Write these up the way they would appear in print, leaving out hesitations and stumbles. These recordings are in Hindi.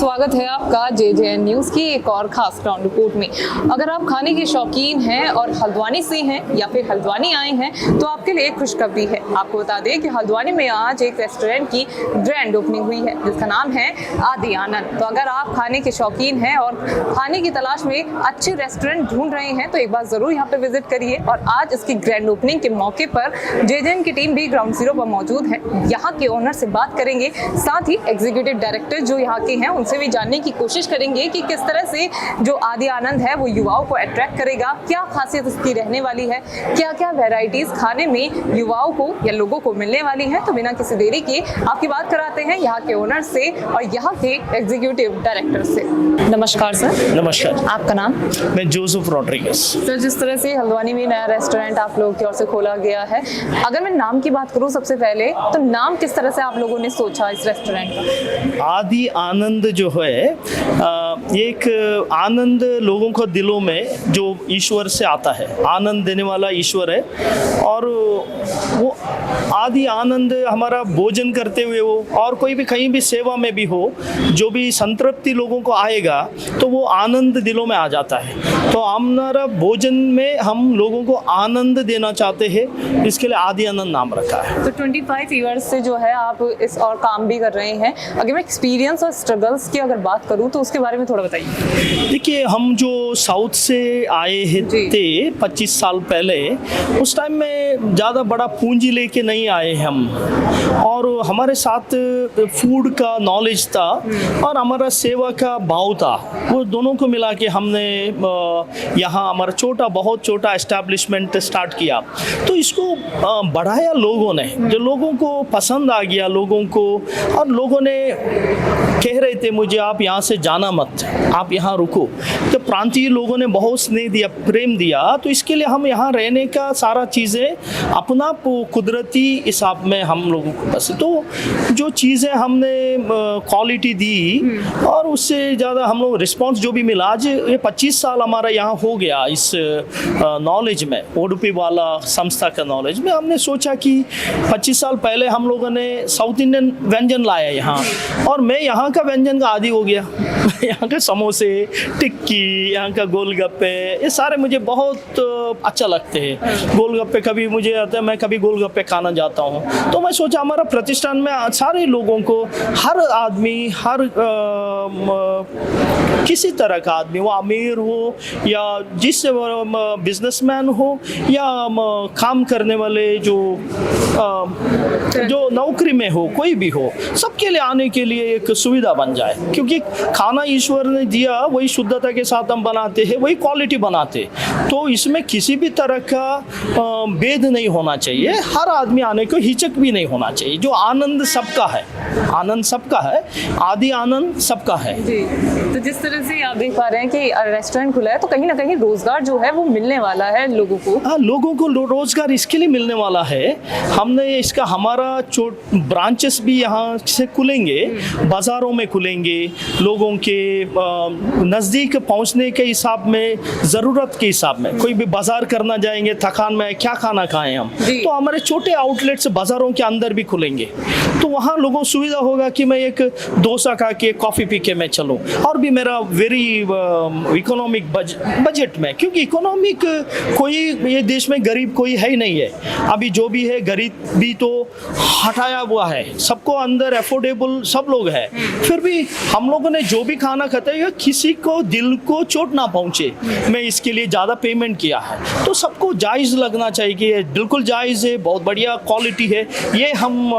स्वागत है आपका JJN न्यूज़ की एक और खास ग्राउंड रिपोर्ट में। अगर आप खाने के शौकीन हैं और हल्द्वानी से हैं या फिर हल्द्वानी आए हैं तो आपके लिए खुशखबरी है। आपको बता दें कि हल्द्वानी में आज एक रेस्टोरेंट की ग्रैंड ओपनिंग हुई है जिसका नाम है आदि आनंद। तो अगर आप खाने के शौकीन हैं और खाने की तलाश में अच्छे रेस्टोरेंट ढूंढ रहे हैं तो एक बार ज़रूर यहाँ पे विजिट करिए। और आज इसकी ग्रैंड ओपनिंग के मौके पर JJN की टीम भी ग्राउंड जीरो पर मौजूद है। यहाँ के ओनर से बात करेंगे, साथ ही एग्जीक्यूटिव डायरेक्टर जो यहाँ के हैं उनसे भी जानने की कोशिश करेंगे कि किस तरह से जो आदि आनंद है वो युवाओं को अट्रैक्ट करेगा, क्या खासियत इसकी रहने वाली है, क्या क्या वैरायटीज खाने में युवाओं को या लोगों को मिलने वाली है। तो बिना किसी देरी के आपकी बात कराते हैं यहाँ के ओनर से और यहाँ के एग्जीक्यूटिव डायरेक्टर से। नमस्कार सर। नमस्कार। आपका नाम? मैं जोसेफ रॉड्रिगेज। सर, जिस तरह से हल्द्वानी में नया रेस्टोरेंट आप लोगों की ओर से खोला गया है, अगर मैं नाम की बात करूँ सबसे पहले तो नाम किस तरह से आप लोगों ने सोचा इस रेस्टोरेंट का? आदि आनंद जो है एक आनंद लोगों को दिलों में जो ईश्वर से आता है, आनंद देने वाला ईश्वर है। और वो आदि आनंद हमारा भोजन करते हुए हो और कोई भी कहीं भी सेवा में भी हो, जो भी संतृप्ति लोगों को आएगा तो वो आनंद दिलों में आ जाता है। तो हमारा भोजन में हम लोगों को आनंद देना चाहते हैं, इसके लिए आदि आनंद नाम रखा है। तो 25 ईयर्स से जो है आप इस और काम भी कर रहे हैं। अगर मैं एक्सपीरियंस और स्ट्रगल्स की अगर बात करूं तो उसके बारे में थोड़ा बताइए। देखिए, हम जो साउथ से आए थे 25 साल पहले, उस टाइम में ज़्यादा बड़ा पूंजी लेके नहीं आए हम, और हमारे साथ फूड का नॉलेज था और हमारा सेवा का भाव था। वो दोनों को मिला के हमने यहाँ हमारा बहुत छोटा एस्टैब्लिशमेंट स्टार्ट किया। तो इसको बढ़ाया लोगों ने, जो लोगों को पसंद आ गया लोगों को। और लोगों ने कह रहे थे मुझे, आप यहाँ से जाना मत, आप यहाँ रुको। तो प्रांतीय लोगों ने बहुत स्नेह दिया, प्रेम दिया। तो इसके लिए हम यहाँ रहने का सारा चीज़ें अपना कुदरती हिसाब में हम लोगों को बस, तो जो चीज़ें हमने क्वालिटी दी और उससे ज़्यादा हम लोग रिस्पॉन्स जो भी मिला। आज ये 25 साल हमारा यहाँ हो गया इस नॉलेज में, उडुपी वाला संस्था का नॉलेज में। हमने सोचा कि 25 साल पहले हम लोगों ने साउथ इंडियन व्यंजन लाया यहाँ, और मैं यहाँ का व्यंजन का आदी हो गया। यहाँ के समोसे, टिक्की, यहाँ का गोलगप्पे, ये सारे मुझे बहुत अच्छा लगते हैं। गोलगप्पे कभी मुझे आता है, मैं कभी गोलगप्पे खाना जाता हूँ। तो मैं सोचा हमारा प्रतिष्ठान में सारे लोगों को, हर आदमी, हर किसी तरह का आदमी, वो अमीर हो या जिस बिजनेसमैन हो या काम करने वाले जो नौकरी में हो, कोई भी हो, सबके लिए आने के लिए एक सुविधा बन जाए। क्योंकि खाना ईश्वर ने दिया, वही शुद्धता के साथ हम बनाते हैं, वही क्वालिटी बनाते। तो इसमें किसी भी तरह का भेद नहीं होना चाहिए, हर आदमी आने को हिचक भी नहीं होना चाहिए। जो आनंद सबका है, आनंद सबका है, आदि आनंद सबका है जी। तो जिस तरह से आप देख पा रहे हैं कि रेस्टोरेंट खुला है तो कहीं ना कहीं रोजगार जो है वो मिलने वाला है लोगों को। हाँ, लोगों को रोजगार इसके लिए मिलने वाला है। हमने इसका हमारा ब्रांचेस भी यहाँ से खुलेंगे, बाज़ारों में खुलेंगे, लोगों के नज़दीक पहुँचने के हिसाब में, ज़रूरत के हिसाब में। कोई भी बाज़ार करना जाएंगे, थकान में क्या खाना खाएं हम, तो हमारे छोटे आउटलेट्स बाज़ारों के अंदर भी खुलेंगे। तो वहाँ लोगों को सुविधा होगा कि मैं एक डोसा खा के कॉफ़ी पी के मैं चलूँ, और भी मेरा वेरी इकोनॉमिक बजट में। क्योंकि इकोनॉमिक कोई ये देश में गरीब कोई है ही नहीं है। अभी जो भी है गरीब भी तो हटाया हुआ है, सबको अंदर अफोर्डेबल सब लोग हैं। फिर भी हम लोगों ने जो भी खाना खाता है किसी को दिल को चोट ना पहुंचे, मैं इसके लिए ज़्यादा पेमेंट किया है। तो सबको जायज़ लगना चाहिए कि बिल्कुल जायज़ है, बहुत बढ़िया क्वालिटी है, ये हम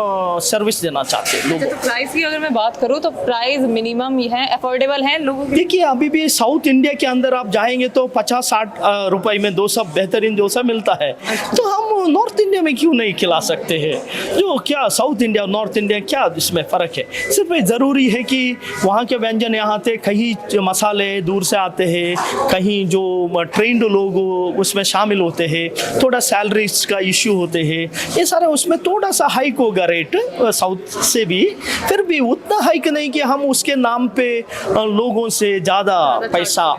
सर्विस देना चाहते हैं लोगों को। तो प्राइस की अगर मैं बात करूँ तो प्राइस मिनिमम है, अफोर्डेबल है लोगों के? देखिए, अभी भी साउथ इंडिया के अंदर आप जाएंगे तो 50-60 रुपए में डोसा, बेहतरीन डोसा मिलता है। तो हम नॉर्थ इंडिया में क्यों नहीं खिला सकते हैं? जो क्या साउथ इंडिया नॉर्थ इंडिया क्या इसमें फ़र्क है? सिर्फ ज़रूरी है कि वहाँ के व्यंजन यहाँ आते, कहीं मसाले दूर से आते हैं, कहीं जो ट्रेंड लोग उसमें शामिल होते हैं, थोड़ा सैलरीज का इश्यू होते हैं, ये सारे उसमें थोड़ा सा हाइक होगा रेट साउथ से भी। फिर भी उतना हाइक नहीं कि हम उसके नाम पे लोगों से ज़्यादा पैसा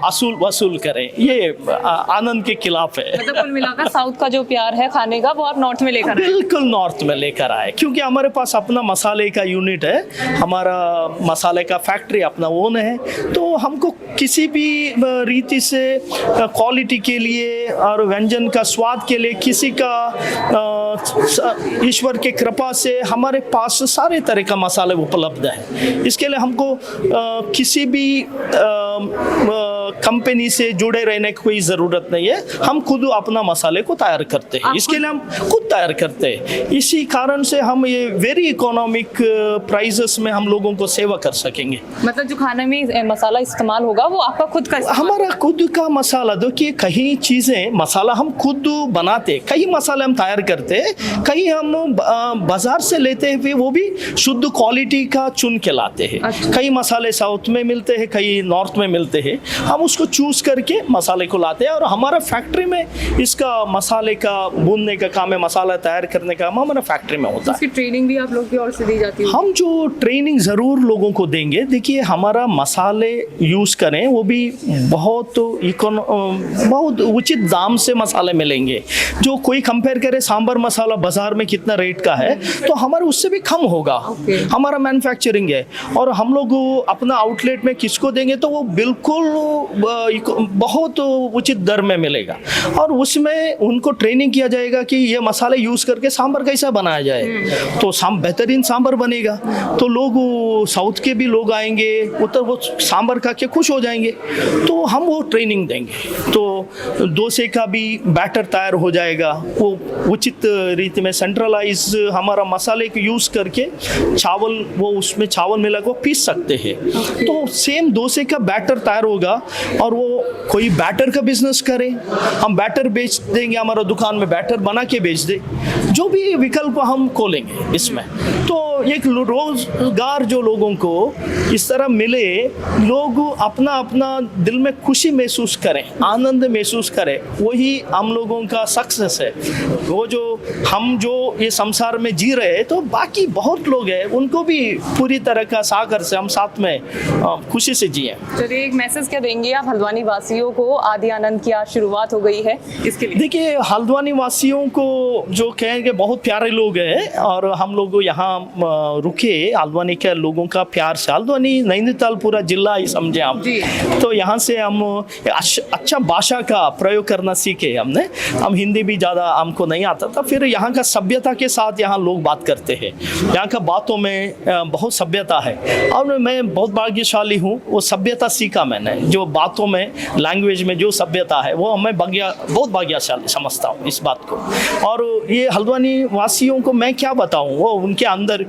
वसूल करें, ये आनंद के खिलाफ है। मतलब कुल मिलाकर साउथ का जो प्यार है खाने का वो आप नॉर्थ में लेकर आए? बिल्कुल नॉर्थ में लेकर आए, क्योंकि हमारे पास अपना मसाले का यूनिट है, हमारा मसाले का का फैक्ट्री अपना ओन है, तो हमको किसी भी रीति से क्वालिटी के लिए और व्यंजन का स्वाद के लिए किसी का ईश्वर के कृपा से हमारे पास सारे तरह का मसाले उपलब्ध है। इसके लिए हमको किसी भी कंपनी से जुड़े रहने की कोई ज़रूरत नहीं है। हम खुद अपना मसाले को तैयार करते हैं, इसके लिए हम खुद तैयार करते हैं। इसी कारण से हम ये वेरी इकोनॉमिक प्राइसेस में हम लोगों को सेवा कर सकेंगे। मतलब जो खाने में मसाला इस्तेमाल होगा वो आपका खुद का हमारा खुद का मसाला। देखिए कई चीज़ें मसाला हम खुद बनाते, कई मसाले हम तैयार करते, कई हम बाजार से लेते हैं, वो भी शुद्ध क्वालिटी का चुन के लाते हैं। अच्छा। कई मसाले साउथ में मिलते हैं, कई नॉर्थ में मिलते हैं, हम उसको चूज करके मसाले को लाते हैं और हमारा फैक्ट्री में इसका मसाले का भूनने का काम है, मसाला तैयार करने का काम हमारा फैक्ट्री में होता है। उसकी ट्रेनिंग भी आप लोग की ओर से दी जाती है? हम जो ट्रेनिंग ज़रूर लोगों को देंगे। देखिए हमारा मसाले यूज़ करें वो भी बहुत उचित दाम से मसाले मिलेंगे। जो कोई कंपेयर करे सांबर मसाला बाजार में कितना रेट का है, तो हमारा उससे भी कम होगा। हमारा मैन्युफैक्चरिंग है और हम लोग अपना आउटलेट में किसको देंगे तो वो बिल्कुल बहुत उचित दर में मिलेगा और उसमें उनको ट्रेनिंग किया जाएगा कि ये मसाले यूज़ करके सांबर कैसा बनाया जाए, तो बेहतरीन सांबर बनेगा। तो लोग साउथ के भी लोग आएंगे, उत्तर वो सांबर खा के खुश हो जाएंगे, तो हम वो ट्रेनिंग देंगे। तो डोसे का भी बैटर तैयार हो जाएगा, वो उचित रीति में सेंट्रलाइज हमारा मसाले को यूज़ करके चावल वो उसमें चावल मिला को पीस सकते हैं। तो सेम डोसे का बैटर तैयार होगा और वो कोई बैटर का बिजनेस करे, हम बैटर बेच देंगे, हमारा दुकान में बैटर बना के बेच दे, जो भी विकल्प हम खोलेंगे इसमें। तो एक रोजगार जो लोगों को इस तरह मिले, लोग अपना अपना दिल में खुशी महसूस करें, आनंद महसूस करें, वही हम लोगों का सक्सेस है। वो जो हम जो ये संसार में जी रहे हैं, तो बाकी बहुत लोग हैं उनको भी पूरी तरह का सागर से हम साथ में खुशी से जिए। चलिए एक मैसेज क्या देंगे आप हल्द्वानी वासियों को? आदि आनंद की आज शुरुआत हो गई है, इसके लिए। देखिए हल्द्वानी वासियों को जो कहेंगे बहुत प्यारे लोग हैं और हम लोग यहाँ रुके हल्द्वानी के लोगों का प्यार से। हल्द्वानी नैनीताल पूरा जिला ही समझे आप, तो यहाँ से हम अच्छा भाषा का प्रयोग करना सीखे हमने। हम हिंदी भी ज़्यादा हमको नहीं आता था, फिर यहाँ का सभ्यता के साथ यहाँ लोग बात करते हैं, यहाँ का बातों में बहुत सभ्यता है और मैं बहुत भाग्यशाली हूँ। वो सभ्यता सीखा मैंने, जो बातों में लैंग्वेज में जो सभ्यता है वो मैं बहुत भाग्यशाली समझता हूँ इस बात को। और ये हल्द्वानी वासियों को मैं क्या बताऊँ, वो उनके अंदर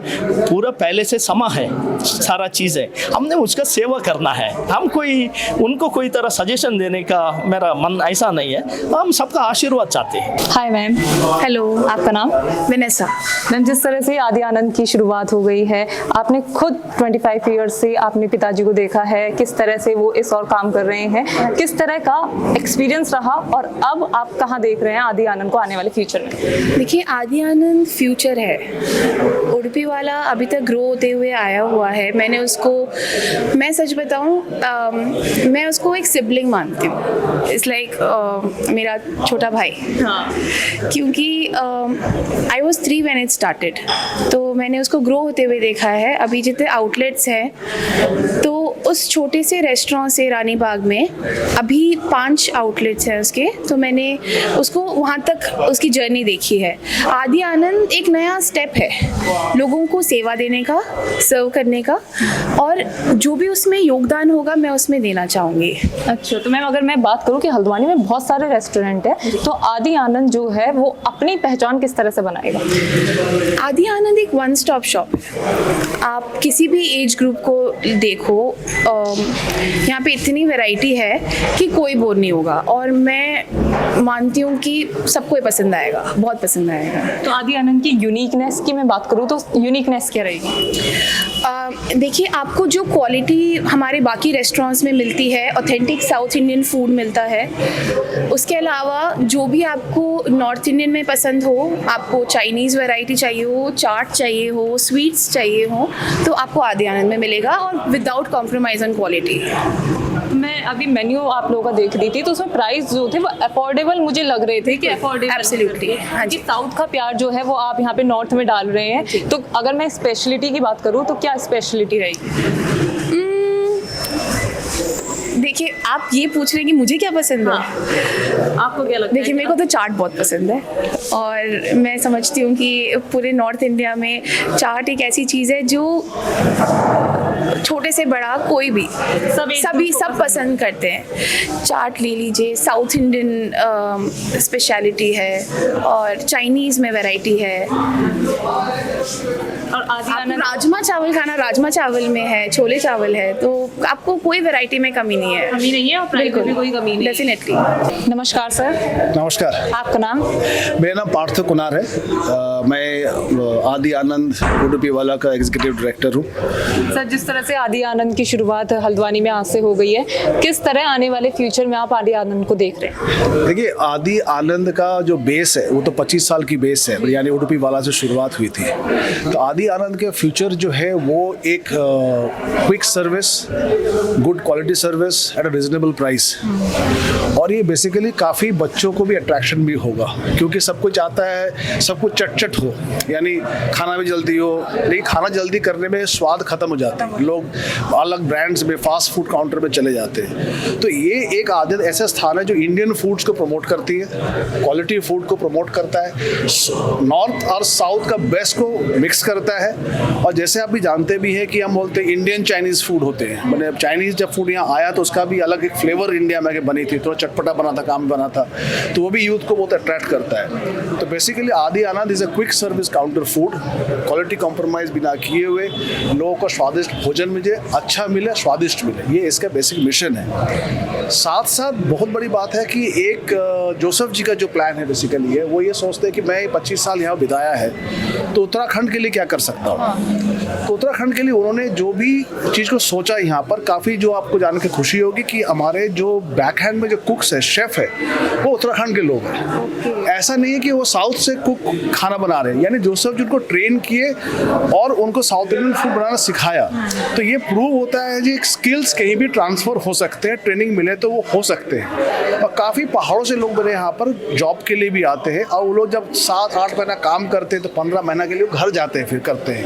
पूरा पहले से समा है सारा चीज़ें, हमने उसका सेवा करना है। हम कोई उनको कोई तरह सजेशन देने का मेरा मन ऐसा नहीं है, हम सबका आशीर्वाद चाहते हैं। Hi ma'am. हेलो, आपका नाम? विनेसा। मैम जिस तरह से आदि आनंद की शुरुआत हो गई है, आपने खुद 25 ईयर्स से आपने पिताजी को देखा है किस तरह से वो इस और काम कर रहे हैं, किस तरह का एक्सपीरियंस रहा और अब आप कहाँ देख रहे हैं आदि आनंद को आने वाले फ्यूचर में? देखिए आदि आनंद फ्यूचर है। उडुपी वाला अभी तक ग्रो होते हुए आया हुआ है। मैंने उसको, मैं सच बताऊं, मैं उसको एक सिबलिंग मानती हूँ। इट्स लाइक मेरा छोटा भाई। हाँ। क्योंकि I was 3 when it started, तो मैंने उसको ग्रो होते हुए देखा है। अभी जितने आउटलेट्स हैं, तो उस छोटे से रेस्टोरेंट से रानी बाग में अभी 5 आउटलेट्स हैं उसके, तो मैंने उसको वहाँ तक उसकी जर्नी देखी है। आदि आनंद एक नया स्टेप है लोगों को सेवा देने का, सर्व करने का, और जो भी उसमें योगदान होगा मैं उसमें देना चाहूँगी। अच्छा, तो मैम अगर मैं बात करूँ कि हल्द्वानी में बहुत सारे रेस्टोरेंट हैं, तो आदि आनंद जो है वो अपनी पहचान किस तरह से बनाएगा? आदि आनंद एक वन स्टॉप शॉप है। आप किसी भी एज ग्रुप को देखो, यहाँ पे इतनी वैरायटी है कि कोई बोर नहीं होगा, और मैं मानती हूँ कि सबको ये पसंद आएगा, बहुत पसंद आएगा। तो आदि आनंद की यूनिकनेस की मैं बात करूँ तो यूनिकनेस क्या रहेगी? देखिए आपको जो क्वालिटी हमारे बाकी रेस्टोरेंट्स में मिलती है, ऑथेंटिक साउथ इंडियन फूड मिलता है, उसके अलावा जो भी आपको नॉर्थ इंडियन में पसंद हो, आपको चाइनीज़ वैरायटी चाहिए हो, चाट चाहिए हो, स्वीट्स चाहिए हो, तो आपको आदि आनंद में मिलेगा, और विदाउट कॉम्प्रोमाइज़ ऑन क्वालिटी। मैं अभी मेन्यू आप लोगों का देख रही थी, तो उसमें प्राइस जो थे वो अफोर्डेबल मुझे लग रहे थे कि अफोर्डेबल। एब्सोल्युटली, हाँ जी। साउथ का प्यार जो है वो आप यहाँ पे नॉर्थ में डाल रहे हैं, तो अगर मैं स्पेशलिटी की बात करूँ तो क्या स्पेशलिटी रहेगी? देखिए, आप ये पूछ रहे हैं कि मुझे क्या पसंद है। आपको क्या लगता है? देखिए, मेरे को तो चाट बहुत पसंद है और मैं समझती हूँ कि पूरे नॉर्थ इंडिया में चाट एक ऐसी चीज़ है जो छोटे से बड़ा कोई भी सब पसंद करते हैं। चाट ले लीजिए, साउथ इंडियन स्पेशलिटी है और चाइनीज़ में वैरायटी है। और आपको राजमा चावल खाना, राजमा चावल में है, छोले चावल है, तो आपको कोई वैरायटी में कमी नहीं है। कमी नहीं है और प्राइस में भी कोई कमी नहीं है। डेफिनेटली। नमस्कार सर। नमस्कार, आपका नाम? मेरा नाम पार्थ कुनार है। मैं आदि आनंद उडुपी वाला का एग्जीक्यूटिव डायरेक्टर हूँ। सर, जिस तरह से आदि आनंद की शुरुआत हल्द्वानी में आज से हो गई है, किस तरह आने वाले फ्यूचर में आप आदि आनंद को देख रहे हैं? देखिए, आदि आनंद का जो बेस है वो तो 25 साल की बेस है, यानी उडुपी वाला से शुरुआत हुई थी। तो आदि आनंद के फ्यूचर जो है वो एक quick service, good quality service at a reasonable price, और ये बेसिकली काफ़ी बच्चों को भी अट्रैक्शन भी होगा, क्योंकि सब कुछ आता है, सब कुछ चटचट हो, यानी खाना भी जल्दी हो, लेकिन खाना जल्दी करने में स्वाद खत्म हो जाता है। लोग अलग ब्रांड्स में फास्ट फूड काउंटर में चले जाते हैं। तो ये एक आदत ऐसा स्थान है जो इंडियन फूड्स को प्रमोट करती है, क्वालिटी फूड को प्रमोट करता है, नॉर्थ और साउथ का बेस्ट को मिक्स करता है। और जैसे आप भी जानते भी हैं कि हम बोलते हैं इंडियन चाइनीज़ फूड होते हैं, मतलब चाइनीज़ जब फूड यहाँ आया तो उसका भी अलग एक फ्लेवर इंडिया में बनी थी, थोड़ा चटपटा बना था, काम बना था, तो वो भी यूथ को बहुत अट्रैक्ट करता है। तो basically Aadi Anand is a quick service counter food, quality compromise बिना किए हुए, लोगों को स्वादिष्ट भोजन मिले, अच्छा मिले, स्वादिष्ट मिले, ये इसका बेसिक मिशन है। साथ साथ बहुत बड़ी बात है कि एक जोसेफ जी का जो प्लान है बेसिकली है, वो ये सोचते हैं कि मैं 25 साल यहाँ बिताया है तो उत्तराखंड के लिए क्या कर सकता हूँ। तो उत्तराखंड के लिए उन्होंने जो भी चीज़ को सोचा यहाँ पर, काफ़ी जो आपको जान के खुशी होगी कि हमारे जो बैक हैंड में जो कुक्स है, शेफ़ है, वो उत्तराखंड के लोग हैं। ऐसा नहीं है कि वो साउथ से कुक खाना बना रहे हैं, यानी जोसेफ जी उनको ट्रेन किए और उनको साउथ इंडियन फूड बनाना सिखाया। तो ये प्रूव होता है जी स्किल्स कहीं भी ट्रांसफ़र हो सकते हैं, ट्रेनिंग मिले तो वो हो सकते हैं। और काफ़ी पहाड़ों से लोग मेरे यहाँ पर जॉब के लिए भी आते हैं, और वो लोग जब 7-8 महीना काम करते हैं तो 15 महीना के लिए घर जाते हैं, फिर करते हैं।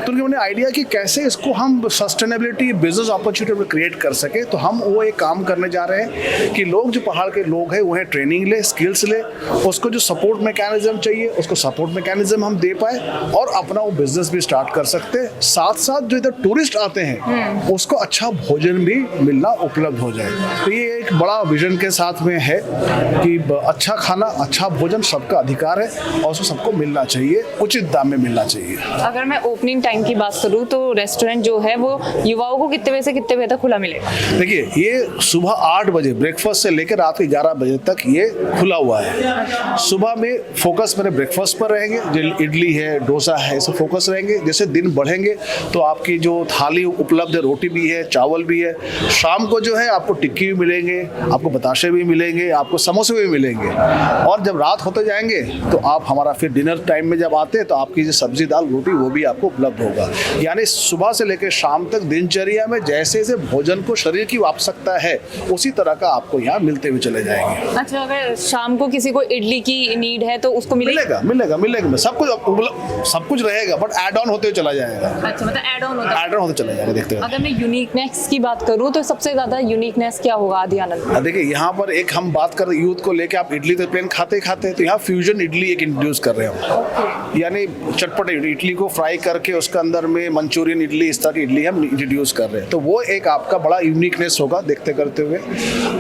तो उन्होंने आइडिया कि कैसे इसको हम सस्टेनेबिलिटी बिजनेस अपॉर्चुनिटी में क्रिएट कर सके। तो हम वो एक काम करने जा रहे हैं कि लोग जो पहाड़ के लोग हैं उन्हें ट्रेनिंग ले, स्किल्स ले, उसको जो सपोर्ट मैकेनिज्म चाहिए उसको सपोर्ट मैकेनिज्म हम दे पाए और अपना वो बिजनेस भी स्टार्ट कर सकते हैं। साथ साथ जो इधर टूरिस्ट आते हैं उसको अच्छा भोजन भी मिलना उपलब्ध हो जाए। तो ये एक बड़ा विजन के साथ में है कि अच्छा खाना, अच्छा भोजन सबका अधिकार है और उसको सबको मिलना चाहिए, उचित दाम में मिलना चाहिए। अगर मैं ओपनिंग टाइम की बात करूँ तो रेस्टोरेंट जो है वो युवाओं को कितने बजे से कितने बजे तक खुला मिलेगा? देखिए, ये सुबह 8 बजे ब्रेकफास्ट से लेकर रात के 11 बजे तक ये खुला हुआ है। सुबह में फोकस मेरे ब्रेकफास्ट पर रहेंगे, जो इडली है, डोसा है, इसे फोकस रहेंगे। जैसे दिन बढ़ेंगे तो आपकी जो थाली उपलब्ध है, रोटी भी है, चावल भी है। शाम को जो है आपको टिक्की भी मिलेंगे, आपको बताशे भी मिलेंगे, आपको समोसे भी मिलेंगे। और जब रात होते जाएंगे तो आप हमारा फिर डिनर टाइम में जब आते हैं तो आपकी जो सब्जी दाल रोटी वो भी आपको उपलब्ध होगा। यानी सुबह से लेकर शाम तक दिनचर्या में जैसे जैसे भोजन को शरीर की आवश्यकता है उसी तरह का आपको यहाँ मिलते हुए चले जाएंगे। अच्छा, अगर शाम को किसी को इडली की नीड है तो उसको मिलेगा? मिलेगा सब कुछ रहेगा, बट एड ऑन होते हुए चला जाएगा। अच्छा, मतलब एड ऑन होते चला जाएगा। देखते हैं, अगर मैं यूनिकनेस की बात करूँ तो सबसे ज्यादा यूनिकनेस क्या होगा आदि आनंद? देखिए, यहाँ पर एक हम बात कर रहे यूथ को लेके, आप इडली तो प्लेन खाते तो यहाँ फ्यूजन इडली एक इंट्रोड्यूस कर रहे हैं हम। यानी चटपटे इडली को फ्राई करके उसके अंदर में मंचूरियन इडली, इस तरह की इडली हम इंट्रोड्यूस कर रहे हैं। तो वो एक आपका बड़ा यूनिकनेस होगा देखते करते हुए।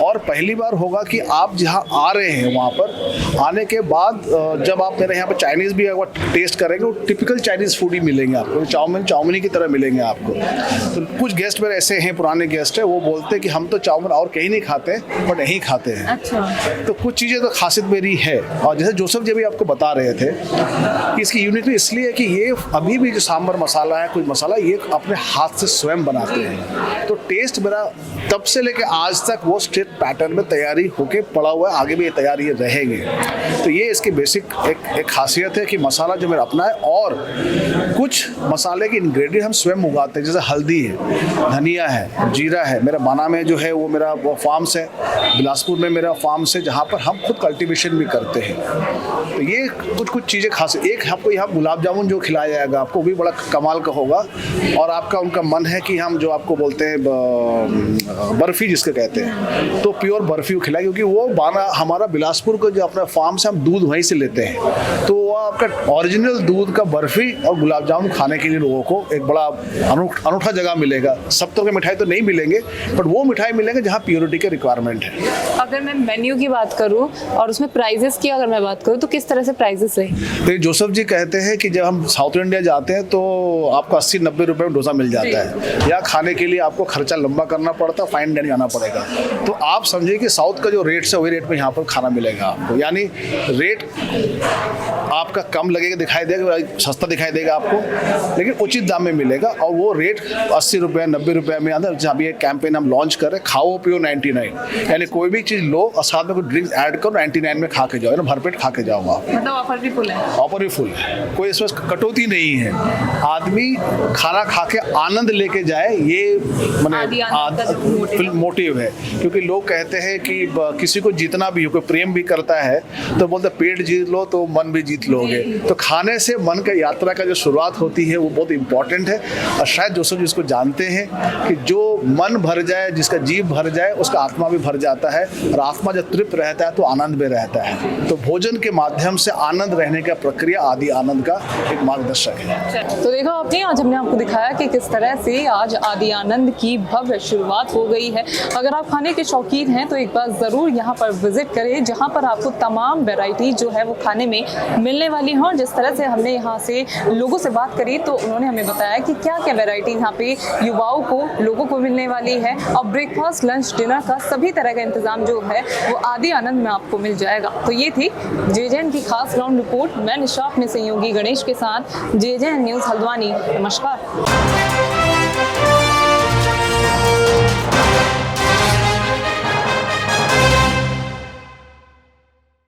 और पहली बार होगा कि आप जहाँ आ रहे हैं वहाँ पर आने के बाद जब आप मेरे यहाँ पर चाइनीज़ भी अगर टेस्ट करेंगे वो टिपिकल चाइनीज़ फूड ही मिलेंगे आपको, चाउमीन की तरह मिलेंगे आपको। तो कुछ गेस्ट मेरे ऐसे हैं, पुराने गेस्ट हैं, वो बोलते हैं कि हम तो चाउमीन और कहीं नहीं खाते बट यहीं खाते हैं। अच्छा। तो कुछ चीज़ें तो खासियत मेरी है। और जैसे जोसेफ जी भी आपको बता रहे थे कि इसकी यूनिटी इसलिए है कि ये अभी भी जो सांभर मसाला है, कुछ मसाला ये अपने हाथ से स्वयं बनाते हैं। तो टेस्ट मेरा तब से लेके आज तक वो स्ट्रेट पैटर्न में तैयारी होके पड़ा हुआ है, आगे भी ये तैयारी ये रहेंगे। तो ये इसकी बेसिक एक खासियत है कि मसाला जो मेरा अपना है, और कुछ मसाले के इंग्रेडिएंट हम स्वयं उगाते हैं। जैसे हल्दी है, धनिया है, जीरा है। मेरा बाना में जो है वो मेरा वो फार्म्स है, बिलासपुर में मेरा फार्म्स है जहाँ पर हम खुद कल्टीवेशन भी करते हैं। तो ये कुछ चीज़ें खास। एक आपको यहाँ गुलाब जामुन जो खिलाया जाएगा आपको, भी बड़ा कमाल का होगा। और आपका उनका मन है कि हम जो आपको बोलते हैं बर्फी जिसके कहते हैं, तो प्योर बर्फी को खिलाए, क्योंकि वो बाना हमारा बिलासपुर को जो अपना फार्म से हम दूध वहीं से लेते हैं, तो वो आपका ओरिजिनल दूध का बर्फी और गुलाब जामुन खाने के लिए लोगों को एक बड़ा अनूठा जगह मिलेगा। सब तरह के मिठाई तो नहीं मिलेंगे, बट वो मिठाई मिलेंगे जहाँ प्योरिटी के रिक्वायरमेंट है। अगर मैं मेन्यू की बात करूं और उसमें प्राइजेस की अगर मैं बात करूं तो किस तरह से प्राइजेस है? तो जोसेफ जी कहते हैं कि जब हम साउथ इंडिया जाते हैं तो आपको 80-90 रुपए में डोसा मिल जाता है। यहाँ खाने के लिए आपको खर्चा लंबा करना पड़ता है, फाइन डाइनिंग जाना पड़ेगा। तो आप समझिए कि साउथ का जो रेट है वही रेट में यहाँ पर खाना मिलेगा आपको, यानी रेट आपका कम लगेगा, दिखाई देगा, सस्ता दिखाई देगा आपको, लेकिन उचित दाम में मिलेगा। और वो रेट 80 रुपये 90 रुपये में आता है। जहाँ भी एक कैंपेन हम लॉन्च कर रहे हैं, खाओ पियो 99, यानी कोई भी चीज़ लो और साथ में कोई ड्रिंक्स ऐड करो, 99 में खा के जाओ, ना भरपेट खा के जाओ आप। मतलब ऑफर भी फुल है? ऑफर भी फुल है, कोई इसमें कटौती नहीं है। आदमी खाना खा के आनंद लेके जाए, ये मैंने मोटिव है। क्योंकि लोग कहते हैं कि किसी को जीतना भी हो, कोई प्रेम भी करता है तो बोलते पेट जीत लो तो मन भी जीत लोगे। तो खाने से मन का यात्रा का जो शुरुआत होती है वो बहुत इंपॉर्टेंट है। और शायद जोसेफ जी इसको जानते हैं कि जो मन भर जाए, जिसका जीव भर जाए, उसका आत्मा भी भर जाता है, और आत्मा जब तृप्त रहता है तो आनंद में रहता है। तो भोजन के माध्यम से आनंद रहने का प्रक्रिया आदि आनंद का एक मार्गदर्शक है। तो देखा आपने, आज हमने आपको दिखाया कि किस तरह से आज आदि आनंद की भव्य शुरुआत हो गई है। अगर आप खाने के शौकीन हैं तो एक बार ज़रूर यहाँ पर विजिट करें, जहाँ पर आपको तमाम वैरायटी जो है वो खाने में मिलने वाली हैं। और जिस तरह से हमने यहाँ से लोगों से बात करी तो उन्होंने हमें बताया कि क्या क्या वैरायटी यहाँ पे युवाओं को, लोगों को मिलने वाली है, और ब्रेकफास्ट, लंच, डिनर का सभी तरह का इंतजाम जो है वो आदि आनंद में आपको मिल जाएगा। तो ये थी JJN की खास ग्राउंड रिपोर्ट। मैं निशा अपने सहयोगी गणेश के साथ, JJN न्यूज़ हल्द्वानी। नमस्कार।